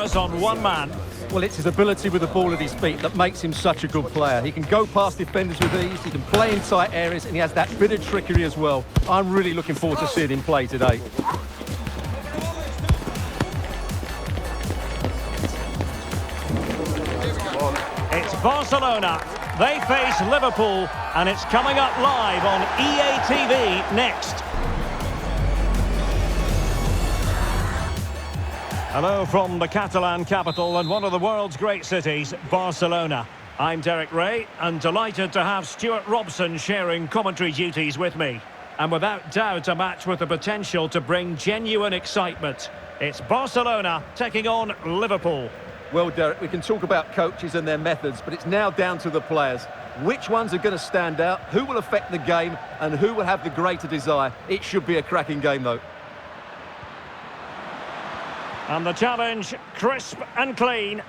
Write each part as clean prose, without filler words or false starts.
focus on one man. Well, it's his ability with the ball at his feet that makes him such a good player. He can go past defenders with ease, he can play in tight areas, and he has that bit of trickery as well. I'm really looking forward to seeing him play today. It's Barcelona. They face Liverpool, and it's coming up live on EA TV next. Hello from the Catalan capital and one of the world's great cities, Barcelona. I'm Derek Ray, and delighted to have Stuart Robson sharing commentary duties with me. And without doubt, a match with the potential to bring genuine excitement. It's Barcelona taking on Liverpool. Well, Derek, we can talk about coaches and their methods, but it's now down to the players. Which ones are going to stand out, who will affect the game, and who will have the greater desire? It should be a cracking game, though. And the challenge, crisp and clean.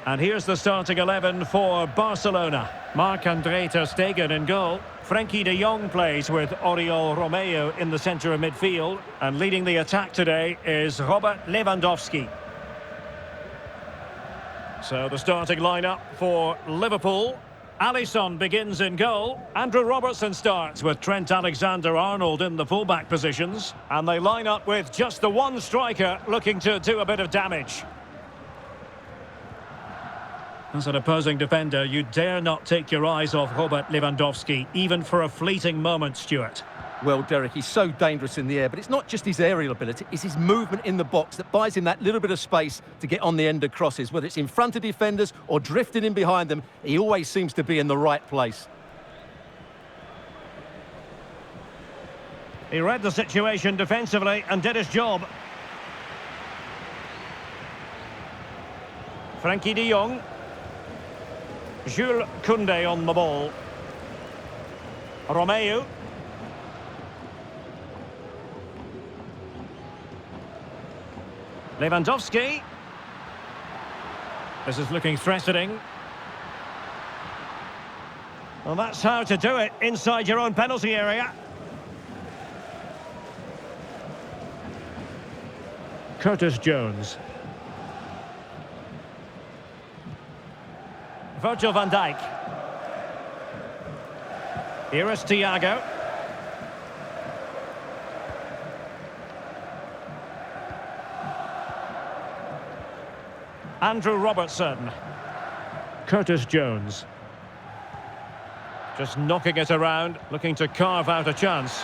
And here's the starting 11 for Barcelona. Marc-Andre ter Stegen in goal. Frenkie de Jong plays with Oriol Romeu in the centre of midfield. And leading the attack today is Robert Lewandowski. So the starting lineup for Liverpool. Alisson begins in goal. Andrew Robertson starts with Trent Alexander-Arnold in the fullback positions. And they line up with just the one striker looking to do a bit of damage. As an opposing defender, you dare not take your eyes off Robert Lewandowski, even for a fleeting moment, Stuart. Well, Derek, he's so dangerous in the air, but it's not just his aerial ability, it's his movement in the box that buys him that little bit of space to get on the end of crosses. Whether it's in front of defenders or drifting in behind them, he always seems to be in the right place. He read the situation defensively and did his job. Frenkie de Jong. Jules Koundé on the ball. Romeu. Lewandowski. This is looking threatening. Well, that's how to do it inside your own penalty area. Curtis Jones. Virgil van Dijk. Here is Thiago. Andrew Robertson. Curtis Jones. Just knocking it around, looking to carve out a chance.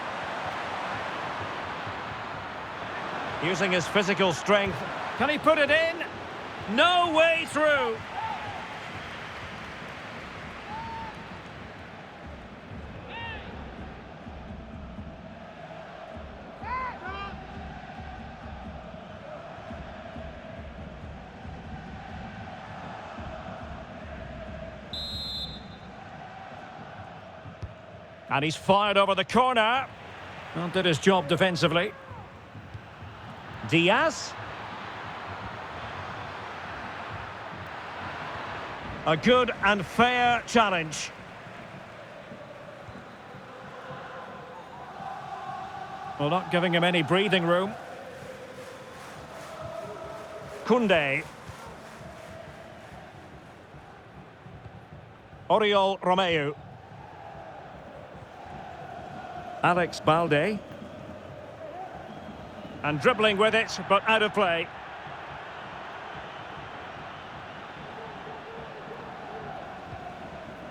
Using his physical strength. Can he put it in? No way through. And he's fired over the corner. Well, did his job defensively. Diaz. A good and fair challenge. Well, not giving him any breathing room. Koundé. Oriol Romeu. Alex Balde. And dribbling with it, but out of play.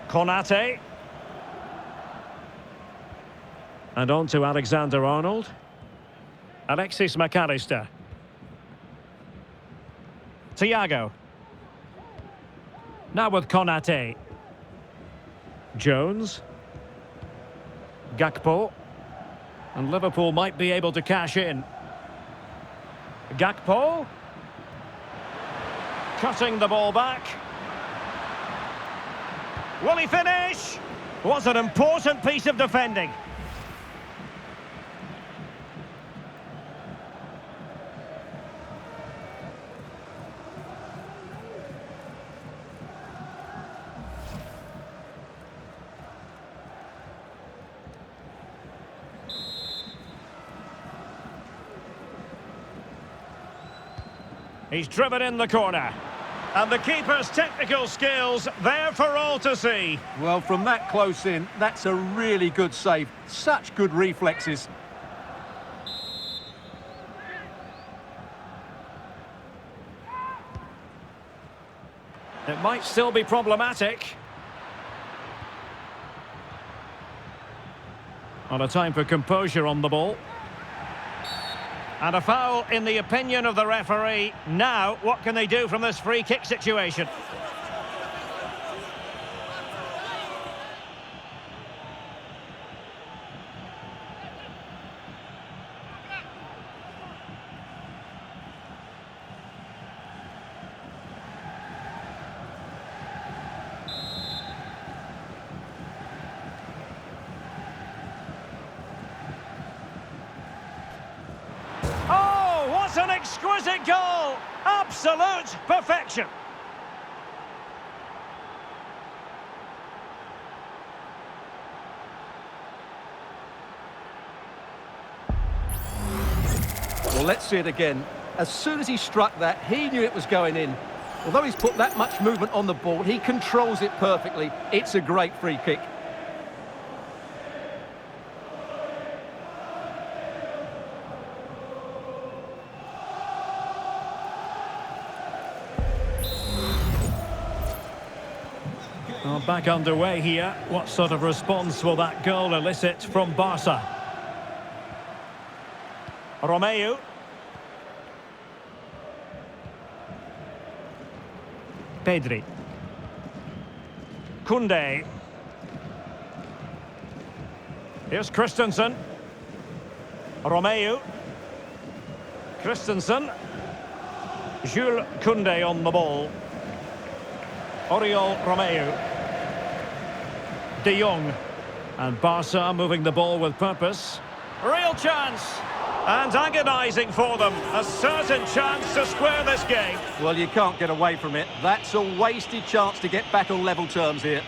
Konate. And on to Alexander-Arnold. Alexis McAllister. Thiago. Now with Konate. Jones. Gakpo. And Liverpool might be able to cash in. Gakpo. Cutting the ball back. Will he finish? Was an important piece of defending. He's driven in the corner. And the keeper's technical skills there for all to see. Well, from that close in, that's a really good save. Such good reflexes. It might still be problematic. On a time for composure on the ball. And a foul in the opinion of the referee. Now, what can they do from this free kick situation? What an exquisite goal! Absolute perfection! Well, let's see it again. As soon as he struck that, he knew it was going in. Although he's put that much movement on the ball, he controls it perfectly. It's a great free kick. Well, back underway here. What sort of response will that goal elicit from Barca? Romeu. Pedri. Koundé. Here's Christensen. Romeu. Christensen. Jules Koundé on the ball. Oriol Romeu. De Jong. And Barca moving the ball with purpose. Real chance. And agonising for them. A certain chance to square this game. Well, you can't get away from it. That's a wasted chance to get back on level terms here.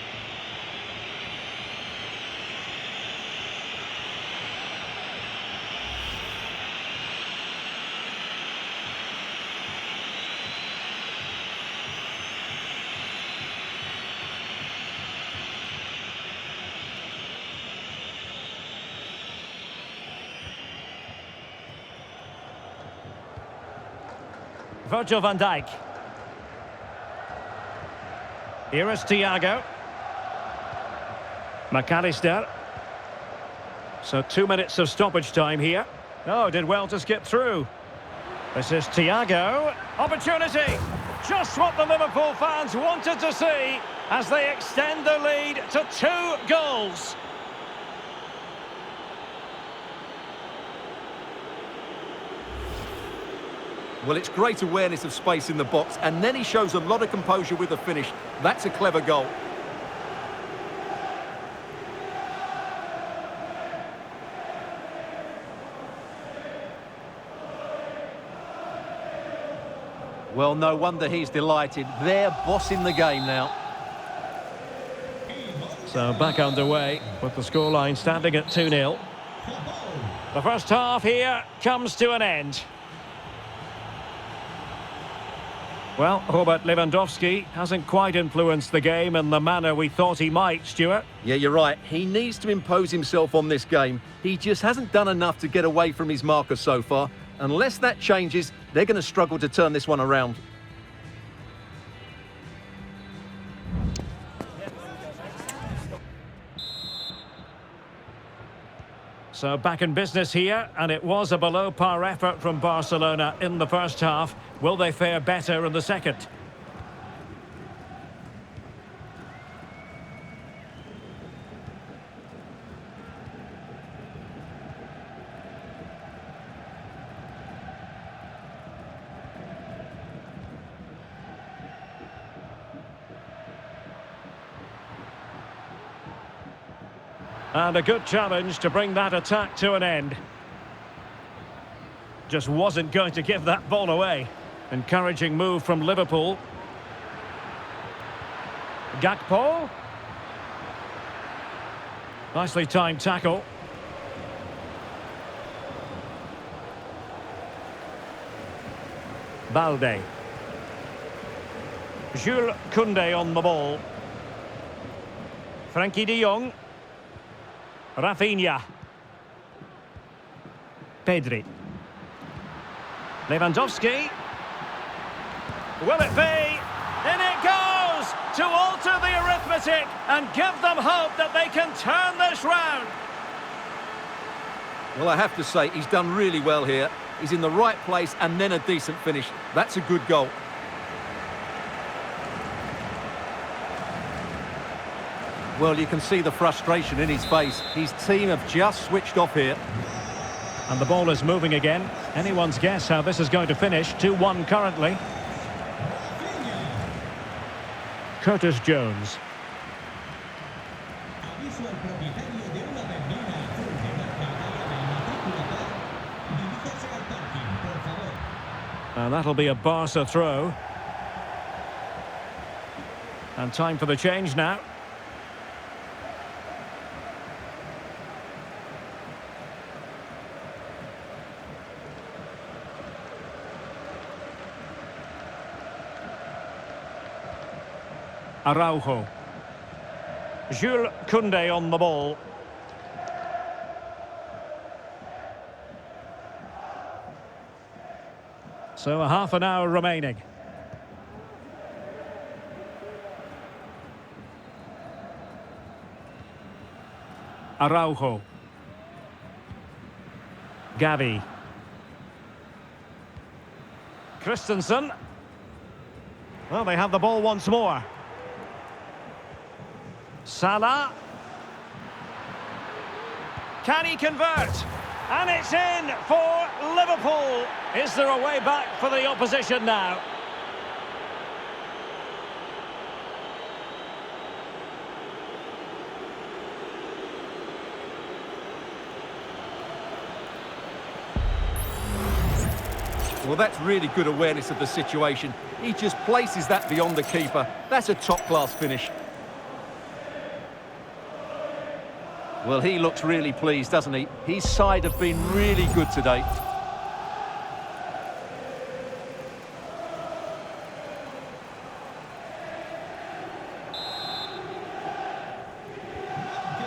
Virgil van Dijk. Here is Thiago. McAllister. So 2 minutes of stoppage time here. Oh, did well to skip through. This is Thiago. Opportunity. Just what the Liverpool fans wanted to see as they extend the lead to 2 goals. Well, it's great awareness of space in the box, and then he shows a lot of composure with the finish. That's a clever goal. Well, no wonder he's delighted. They're bossing the game now. So back underway with the scoreline standing at 2-0. The first half here comes to an end. Well, Robert Lewandowski hasn't quite influenced the game in the manner we thought he might, Stuart. Yeah, you're right. He needs to impose himself on this game. He just hasn't done enough to get away from his marker so far. Unless that changes, they're going to struggle to turn this one around. So back in business here, and it was a below-par effort from Barcelona in the first half. Will they fare better in the second? And a good challenge to bring that attack to an end. Just wasn't going to give that ball away. Encouraging move from Liverpool. Gakpo. Nicely timed tackle. Balde. Jules Koundé on the ball. Frankie de Jong. Rafinha. Pedri. Lewandowski. Will it be? In it goes! To alter the arithmetic and give them hope that they can turn this round. Well, I have to say, he's done really well here. He's in the right place and then a decent finish. That's a good goal. Well, you can see the frustration in his face. His team have just switched off here. And the ball is moving again. Anyone's guess how this is going to finish. 2-1 currently. Curtis Jones. And that'll be a Barca throw. And time for the change now. Araujo. Jules Koundé on the ball. So a half an hour remaining. Araujo. Gavi. Christensen. Well, they have the ball once more. Salah. Can he convert? And it's in for Liverpool. Is there a way back for the opposition now? Well, that's really good awareness of the situation. He just places that beyond the keeper. That's a top-class finish. Well, he looks really pleased, doesn't he? His side have been really good today.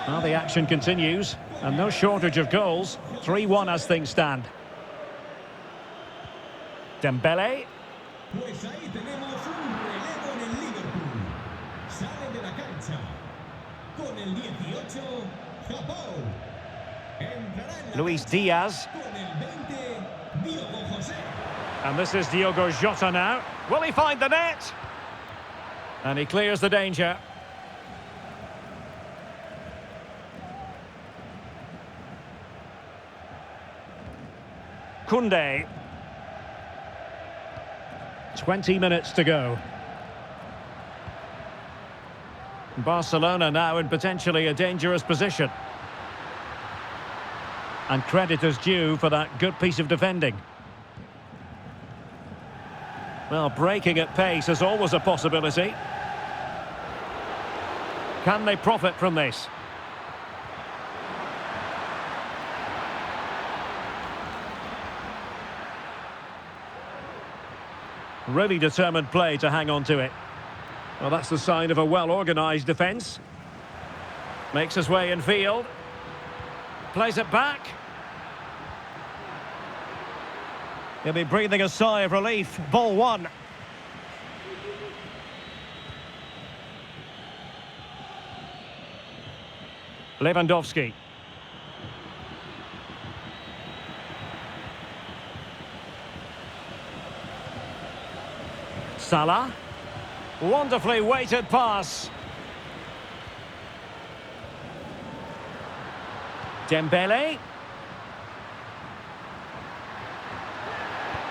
Well, the action continues, and no shortage of goals. 3-1 as things stand. Dembele. Pues ahí tenemos un relevo en el Liverpool. Sale de la cancha con el 18, Japón. Entrará en la Luis cancha Diaz. con el 20, Diogo José. And this is Diogo Jota now. Will he find the net? And he clears the danger. Koundé. 20 minutes to go. Barcelona now in potentially a dangerous position. And credit is due for that good piece of defending. Well, breaking at pace is always a possibility. Can they profit from this? Really determined play to hang on to it. Well, that's the sign of a well-organised defence. Makes his way in field. Plays it back. He'll be breathing a sigh of relief. Ball one. Lewandowski. Salah. Wonderfully weighted pass. Dembele.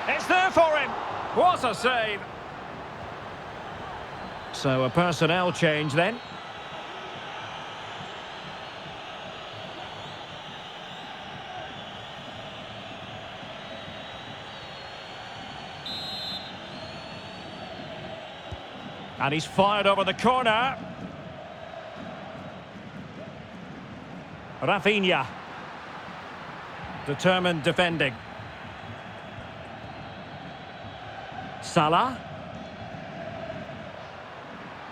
It's there for him. What a save. So a personnel change then. And he's fired over the corner. Rafinha. Determined defending. Salah.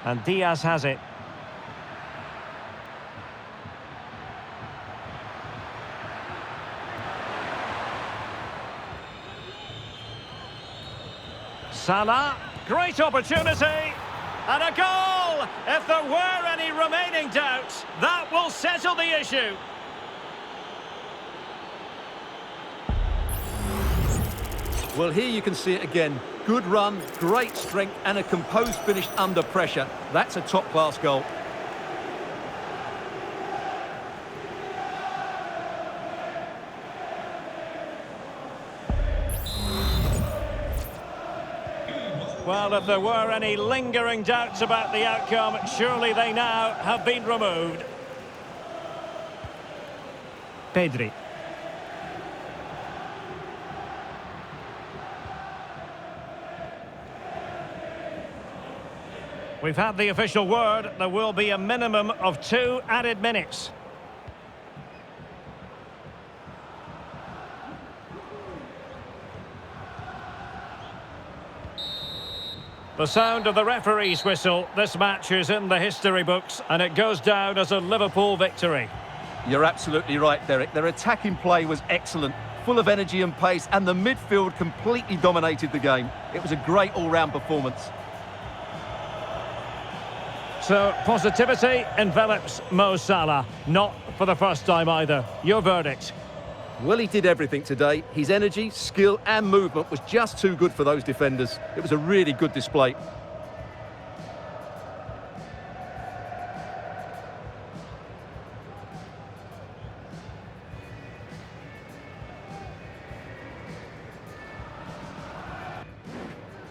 And Diaz has it. Salah, great opportunity. And a goal! If there were any remaining doubts, that will settle the issue. Well, here you can see it again. Good run, great strength, and a composed finish under pressure. That's a top-class goal. Well, if there were any lingering doubts about the outcome, surely they now have been removed. Pedri. We've had the official word. There will be a minimum of 2 added minutes. The sound of the referee's whistle. This match is in the history books and it goes down as a Liverpool victory. You're absolutely right, Derek. Their attacking play was excellent, full of energy and pace, and the midfield completely dominated the game. It was a great all-round performance. So, positivity envelops Mo Salah. Not for the first time either. Your verdict? Well, he did everything today. His energy, skill and movement was just too good for those defenders. It was a really good display.